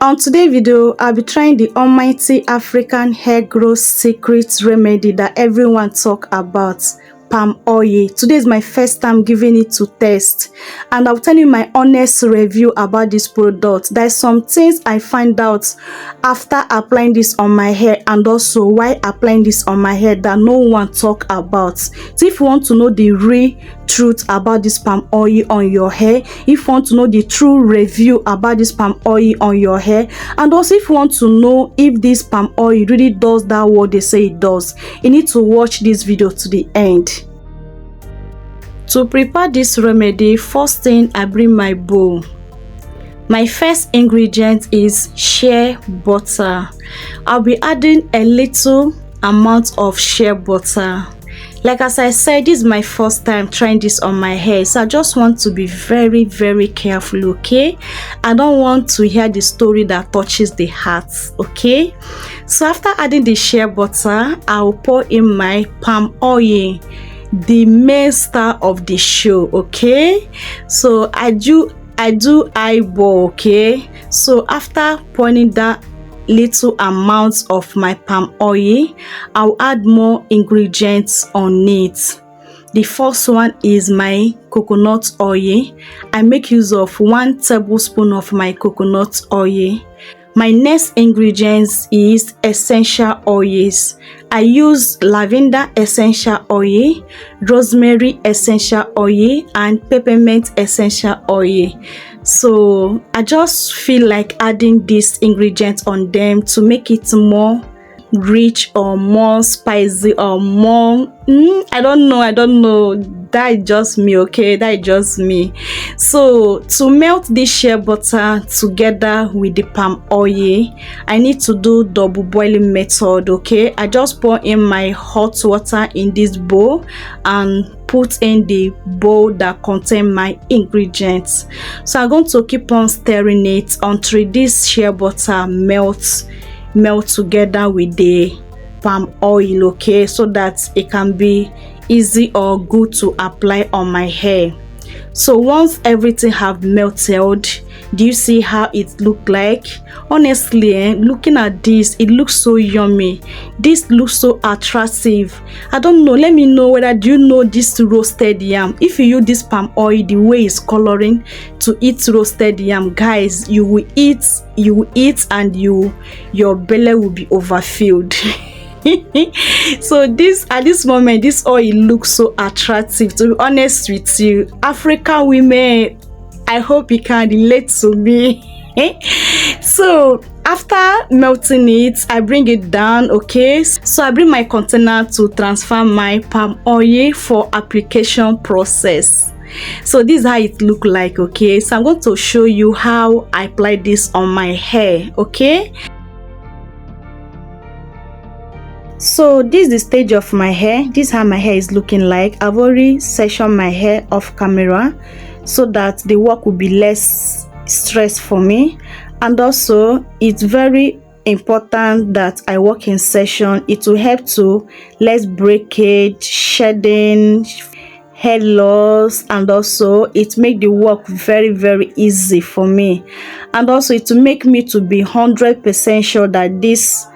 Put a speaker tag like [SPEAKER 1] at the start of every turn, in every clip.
[SPEAKER 1] On today's video, I'll be trying the almighty African hair growth secret remedy that everyone talk about, palm oil. Today is my first time giving it to test, and I'll tell you my honest review about this product. There's some things I find out after applying this on my hair, and also why applying this on my hair that no one talk about. So if you want to know the real truth about this palm oil on your hair, if you want to know the true review about this palm oil on your hair, and also if you want to know if this palm oil really does that what they say it does, you need to watch this video to the end. To prepare this remedy, first thing, I bring my bowl. My first ingredient is shea butter. I'll be adding a little amount of shea butter. Like as I said, this is my first time trying this on my hair, so I just want to be very careful, okay? I don't want to hear the story that touches the heart, okay? So after adding the shea butter, I'll pour in my palm oil, the main star of the show, okay? So I do eyeball, okay? So after pouring that little amount of my palm oil, I'll add more ingredients on it. The first one is my coconut oil. I make use of 1 tablespoon of my coconut oil. My next ingredients is essential oils. I use lavender essential oil, rosemary essential oil, and peppermint essential oil. So I just feel like adding these ingredients on them to make it more rich or more spicy or more I don't know, that is just me, okay? That is just me. So to melt this shea butter together with the palm oil, I need to do double boiling method, okay? I just pour in my hot water in this bowl and put in the bowl that contain my ingredients. So I'm going to keep on stirring it until this shea butter melt together with the palm oil, okay, so that it can be easy or good to apply on my hair. So once everything have melted, do you see how it look like? Honestly, looking at this, it looks so yummy. This looks so attractive. I don't know, let me know whether do you know this roasted yam. If you use this palm oil the way it's coloring to eat roasted yam, guys, you will eat and your belly will be overfilled. So this at this moment, this oil looks so attractive. To be honest with you, African women, I hope you can relate to me. So after melting it, I bring it down, okay? So I bring my container to transfer my palm oil for application process. So this is how it look like, okay? So I'm going to show you how I apply this on my hair, okay? So this is the stage of my hair. This is how my hair is looking like. I've already sectioned my hair off camera so that the work will be less stress for me. And also it's very important that I work in section. It will help to less breakage, shedding, hair loss, and also it make the work very easy for me. And also it will make me to be 100% sure that this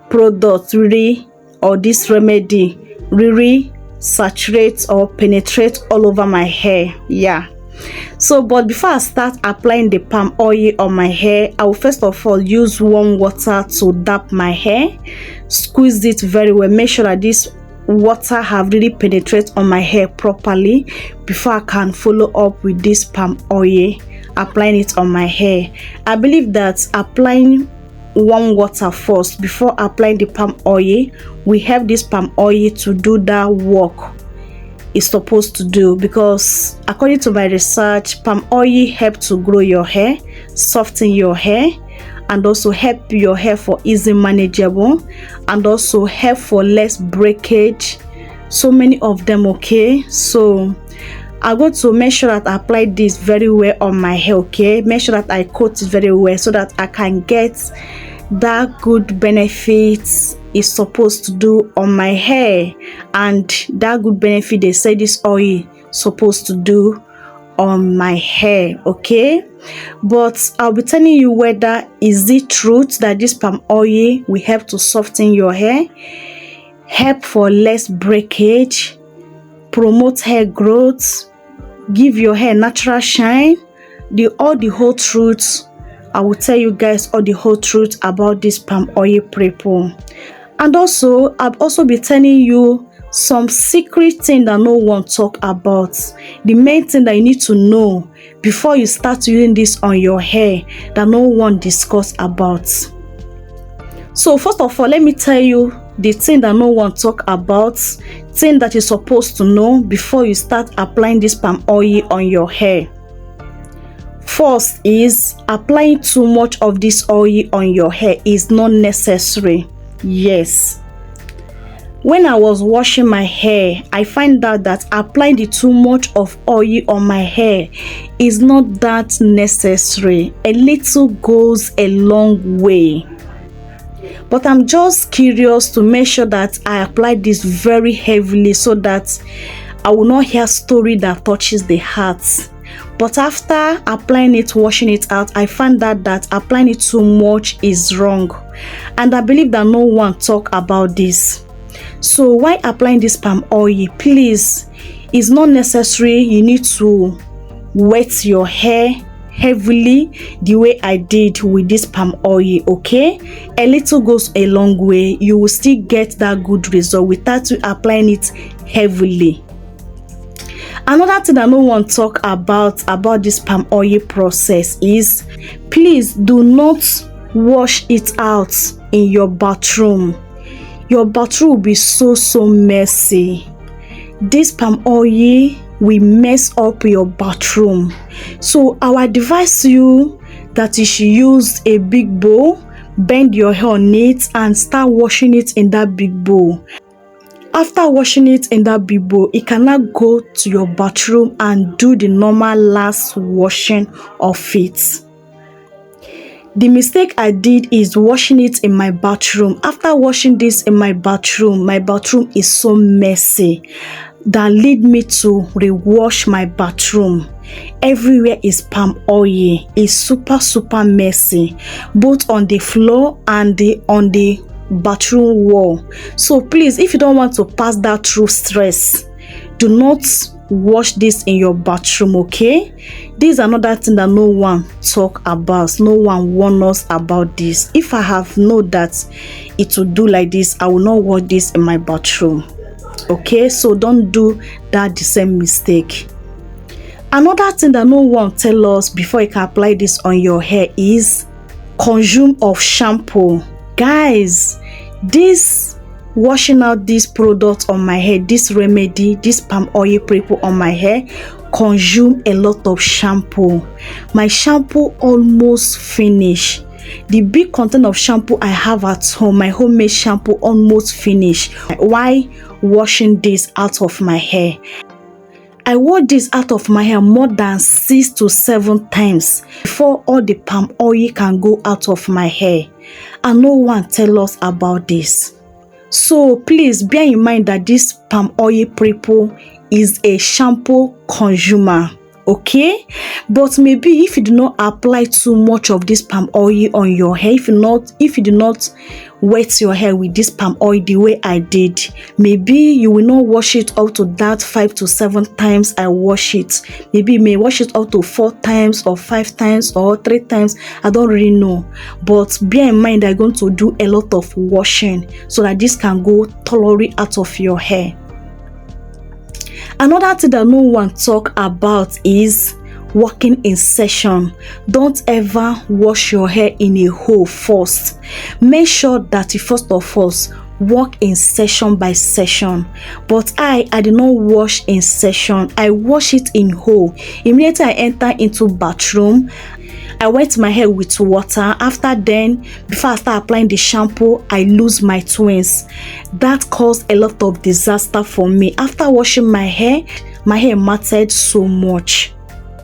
[SPEAKER 1] product really, or this remedy really saturates or penetrates all over my hair. Yeah. So but before I start applying the palm oil on my hair, I will first of all use warm water to dap my hair, squeeze it very well, make sure that this water have really penetrated on my hair properly before I can follow up with this palm oil, applying it on my hair. I believe that applying warm water first before applying the palm oil we help this palm oil to do that work it's supposed to do, because according to my research, palm oil help to grow your hair, soften your hair, and also help your hair for easy manageable, and also help for less breakage, so many of them, okay? So I'm going to make sure that I apply this very well on my hair, okay? Make sure that I coat it very well so that I can get that good benefits is supposed to do on my hair, and that good benefit they say this oil supposed to do on my hair, okay? But I'll be telling you whether is it truth that this palm oil will help to soften your hair, help for less breakage, promote hair growth, give your hair natural shine. All the whole truth. I will tell you guys all the whole truth about this palm oil pre-poo. And also, I'll also be telling you some secret thing that no one talk about. The main thing that you need to know before you start using this on your hair that no one discuss about. So first of all, let me tell you the thing that no one talk about, thing that you're supposed to know before you start applying this palm oil on your hair. First is applying too much of this oil on your hair is not necessary. Yes. When I was washing my hair, I find out that applying the too much of oil on my hair is not that necessary. A little goes a long way. But I'm just curious to make sure that I apply this very heavily so that I will not hear story that touches the heart. But after applying it, washing it out, I found out that applying it too much is wrong. And I believe that no one talk about this. So while applying this palm oil, please, it's not necessary you need to wet your hair heavily the way I did with this palm oil, okay? A little goes a long way. You will still get that good result without you applying it heavily. Another thing that no one talk about this palm oil process is, please do not wash it out in your bathroom. Your bathroom will be so messy. This palm oil will mess up your bathroom. So I would advise you that you should use a big bowl, bend your hair on it and start washing it in that big bowl. After washing it in that big bowl, it cannot go to your bathroom and do the normal last washing of it. The mistake I did is washing it in my bathroom. After washing this in my bathroom is so messy that lead me to rewash my bathroom. Everywhere is palm oil. It's super messy, both on the floor and on the bathroom wall. So please, if you don't want to pass that through stress, do not wash this in your bathroom, okay? This is another thing that no one talk about. No one warn us about this. If I have known that it will do like this, I will not wash this in my bathroom, okay? So don't do that the same mistake. Another thing that no one tell us before you can apply this on your hair is consume of shampoo. Guys, this washing out this product on my hair, this remedy, this palm oil pre-poo on my hair, consume a lot of shampoo. My shampoo almost finished. The big content of shampoo I have at home, my homemade shampoo, almost finished. Why washing this out of my hair? I wore this out of my hair more than 6 to 7 times before all the palm oil can go out of my hair, and no one tell us about this. So please bear in mind that this palm oil pre-poo is a shampoo consumer, okay? But maybe if you do not apply too much of this palm oil on your hair, if you do not wet your hair with this palm oil the way I did, maybe you will not wash it up to that 5 to 7 times I wash it. Maybe you may wash it up to 4 times or 5 times or 3 times. I don't really know. But bear in mind that you're going to do a lot of washing so that this can go thoroughly out of your hair. Another thing that no one talk about is working in session. Don't ever wash your hair in a hole first. Make sure that you first of all work in session by session. But I did not wash in session. I wash it in hole. Immediately I enter into bathroom, I wet my hair with water. After then, before I start applying the shampoo, I lose my twins. That caused a lot of disaster for me. After washing my hair matted so much.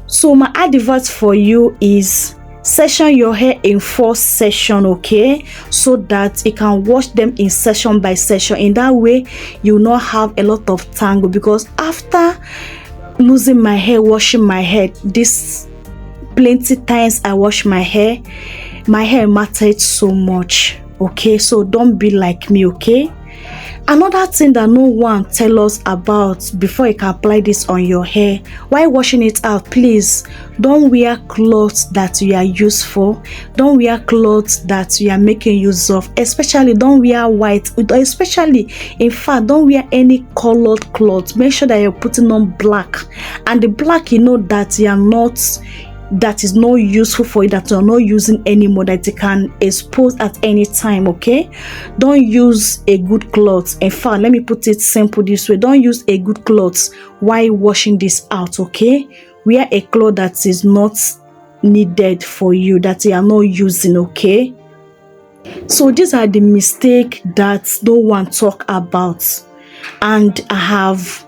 [SPEAKER 1] So my advice for you is session your hair in 4 sessions, okay? So that you can wash them in session by session. In that way, you will not have a lot of tangle, because after losing my hair, washing my hair. This plenty times I wash my hair mattered so much. Okay, so don't be like me. Okay, another thing that no one tell us about before you can apply this on your hair while washing it out, please don't wear clothes that you are useful. Don't wear clothes that you are making use of. Especially don't wear white. Especially, in fact, don't wear any colored clothes. Make sure that you're putting on black, and the black, you know, that you are not, that is not useful for you, that you're not using anymore, that you can expose at any time. Okay, don't use a good cloth. In fact, let me put it simple this way: don't use a good cloth while washing this out. Okay, wear a cloth that is not needed for you, that you are not using. Okay, so these are the mistakes that no one talk about, and I have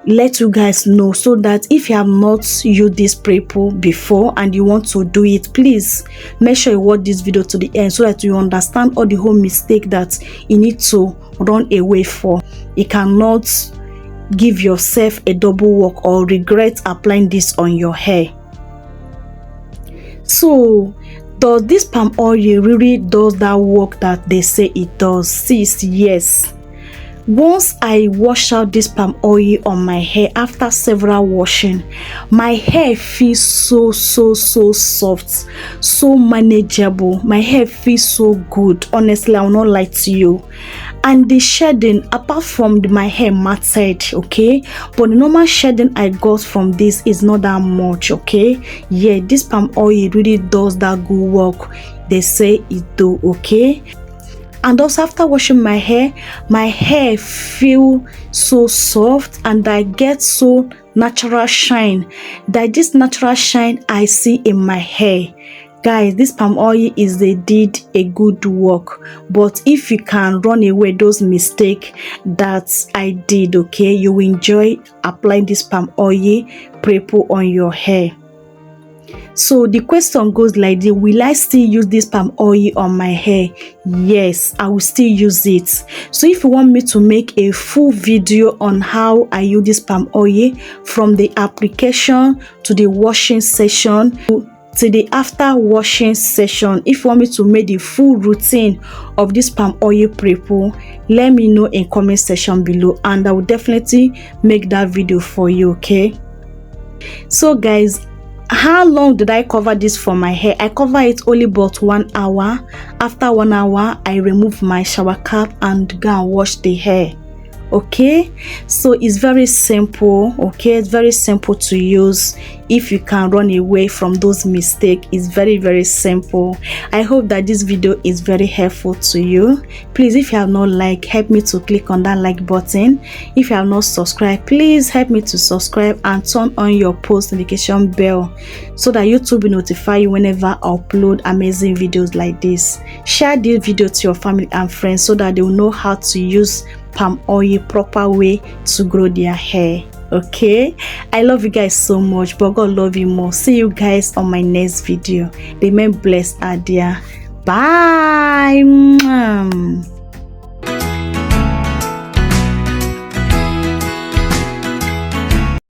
[SPEAKER 1] let you guys know, so that if you have not used this pre-poo before and you want to do it, please make sure you watch this video to the end, so that you understand all the whole mistake that you need to run away for. You cannot give yourself a double work or regret applying this on your hair. So does this palm oil really does that work that they say it does? Sis, yes. Once I wash out this palm oil on my hair, after several washing, my hair feels so soft, so manageable. My hair feels so good. Honestly, I will not lie to you. And the shedding, apart from my hair matted, okay, but the normal shedding I got from this is not that much. Okay, yeah, this palm oil really does that good work they say it do. Okay. And also, after washing my hair feel so soft, and I get so natural shine. That this natural shine I see in my hair. Guys, this palm oil they did a good work. But if you can run away those mistakes that I did, okay, you will enjoy applying this palm oil pre-poo on your hair. So the question goes like this: will I still use this palm oil on my hair? Yes, I will still use it. So if you want me to make a full video on how I use this palm oil, from the application to the washing session to the after washing session, if you want me to make the full routine of this palm oil pre-poo, let me know in comment section below, and I will definitely make that video for you. Okay, so guys, how long did I cover this for my hair? I cover it only about 1 hour. After 1 hour, I remove my shower cap and go and wash the hair. Okay, so it's very simple. Okay, it's very simple to use. If you can run away from those mistakes, it's very simple. I hope that this video is very helpful to you. Please, if you have not liked, help me to click on that like button. If you have not subscribed, please help me to subscribe and turn on your post notification bell, so that YouTube will notify you whenever I upload amazing videos like this. Share this video to your family and friends, so that they will know how to use palm oil proper way to grow their hair. Okay, I love you guys so much, but God love you more. See you guys on my next video. Remain blessed out there. Bye.